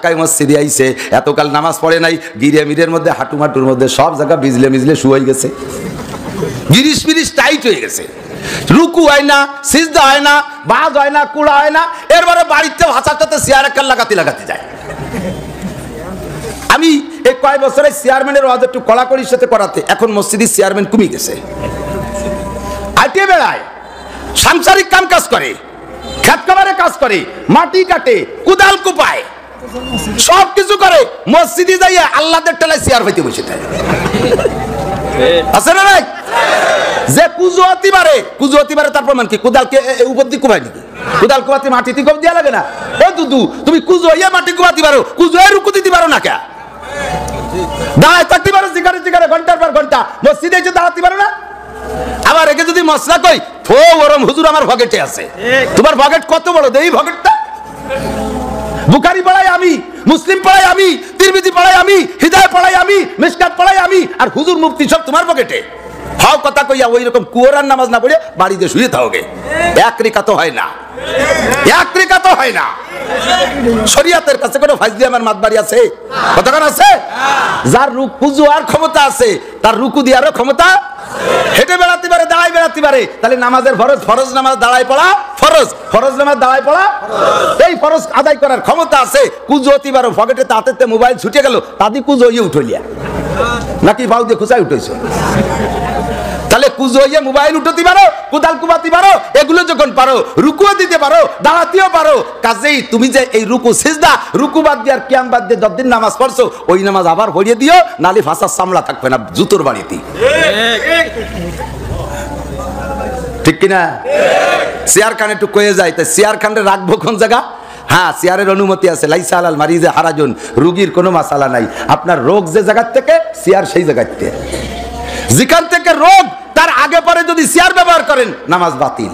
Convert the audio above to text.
ঢাকায় মসজিদে আইছে, এতকাল নামাজ পড়ে নাই, গিরে মিরের মধ্যে হাঁটুমাটুর মধ্যে সব জায়গা বিজলে মিজলে শুয়ে গেছে, গিরিশ মিরিশ টাইট হয়ে গেছে, রুকু হয় না, সিজদা হয় না, বাজ হয় না, কুড়া হয় না, এরবারে বাড়িতে ভাষাটাতে চেয়ার একটা লাগাতে যায়। আমি এই কয়েক বছরে চেয়ারম্যানের ওয়াজ একটু কড়াকড়ির সাথে করাতে, এখন মসজিদের চেয়ারম্যান কমে গেছে, হাঁটে বেড়ায়, সাংসারিক কাম কাজ করে, খেত খামারে কাজ করে, মাটি কাটে, কুদাল কুপায়, সব কিছু করে, মসজিদে যাইয়া আল্লাহদের টেলায় চেয়ার হইতে বসে থাকে। আছে না নাই? যে কুজুয়াতি মারে তার প্রমাণ কি? কুদালকে উপর দিকে কুপায় নাকি? কুদাল কুপাতে মাটিতে কম দিয়া লাগে না? এ দুদু, তুমি কুজুয়া মাটি কুপাতে পারো, কুজুয়া রুকু দিতে পারো না কে? দাঁড়ায় থাকতে পারো জিগারে ঘন্টার পর ঘন্টা, মসজিদে এসে দাঁড়াতে পারো না? আবার একে যদি মশলা কই, ফো ওরম হুজুর আমার পকেটে আছে, তোমার পকেট কত বড় দেই পকেটটা? বুখারী পড়াই আমি, মুসলিম পড়াই আমি, তিরমিজি পড়াই আমি, হিদায়াত পড়াই আমি, মিশকাত পড়াই আমি, আর হুজুর মুফতি সব তোমার পকেটে। হাও কথা কইয়া ওই রকম কুয়ারার নামাজ না পড়ে বাড়িতে শুয়ে থাকোগে, এক রিকাত হয় না, এক রিকাত হয় না। শরীয়তের কাছে কোনো ফাজলি আমার মাতবাড়ি আছে? কতক্ষণ আছে? যার রুকু আর ক্ষমতা আছে, তার রুকু দিয়ারও ক্ষমতা, হেঁটে বেড়াতে পারে, দাঁড়ায় বেড়াতে পারে, তাহলে নামাজের ফরজ নামাজ দাঁড়ায় পড়া ফরজ নামাজ দাঁড়ায় পড়া, এই ফরজ আদায় করার ক্ষমতা আছে। কুজো অতি পারো, পকেটে তাতে মোবাইল ছুটে গেল, তাদের কুজো ইয়ে উঠলিয়া নাকি বাউ দিয়ে খুঁচাই উঠেছ, তাহলে কুজো ইয়ে মোবাইল উঠতে পারো, কুদাল কুবাতে পারো, এগুলো যখন পারো, রুকুও দিতে পারো, দাঁড়াতেও পারো, কাজেই তুমি যে এই রুকু সিজদা, রুকু বাদ দিয়ে আর কিয়াম বাদ দিয়ে যতদিন নামাজ পড়ছো, ওই নামাজ আবার পড়িয়ে দিও, নালে ভাষার সামলা থাকবে না জুতোর বাড়িতে। ঠিক কিনা? চেয়ার খান একটু কয়ে যায়, তাই চেয়ার খানরে রাখবো কোন জায়গা? হ্যাঁ, চেয়ারের অনুমতি আছে, লাইসা আলাল মারিজে হারাজুন, রুগীর কোনো মাসালা নাই, আপনার রোগ যে জায়গার থেকে, চেয়ার সেই জায়গার থেকে, যেখান থেকে রোগ তার আগে পরে যদি চেয়ার ব্যবহার করেন, নামাজ বাতিল।